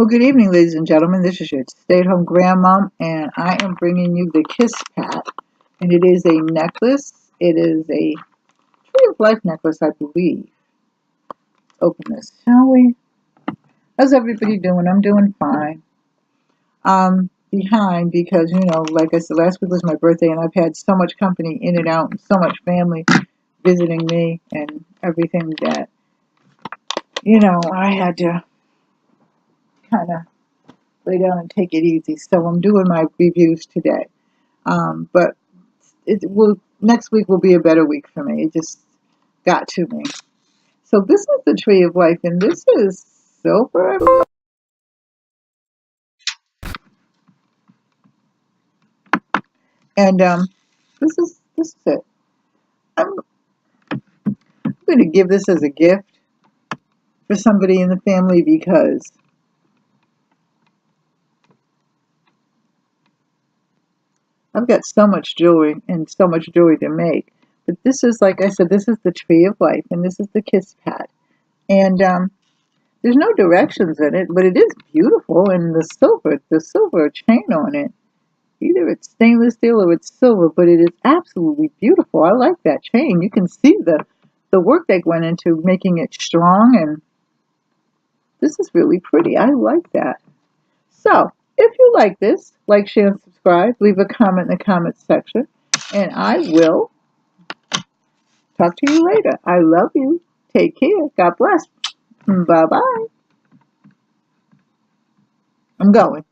Well, good evening, ladies and gentlemen. This is your stay-at-home grandmom, and I am bringing you the KISSPAT. And it is a necklace. It is a Tree of Life necklace, I believe. Open this, shall we? How's everybody doing? I'm doing fine. Behind because, like I said, last week was my birthday, and I've had so much company in and out, and so much family visiting me, and everything that, I had to kind of lay down and take it easy. So I'm doing my reviews today. But next week will be a better week for me. It just got to me. So this is the Tree of Life, and this is silver. And this is it. I'm going to give this as a gift for somebody in the family because I've got so much jewelry and so much jewelry to make. But this is, like I said, this is the Tree of Life, and this is the KISSPAT. And there's no directions in it, but it is beautiful. And the silver chain on it, either it's stainless steel or it's silver, but it is absolutely beautiful. I like that chain. You can see the work that went into making it strong, and this is really pretty. I like that. So, if you like this, like, share, and subscribe. Leave a comment in the comments section, and I will talk to you later. I love you. Take care. God bless. Bye-bye. I'm going.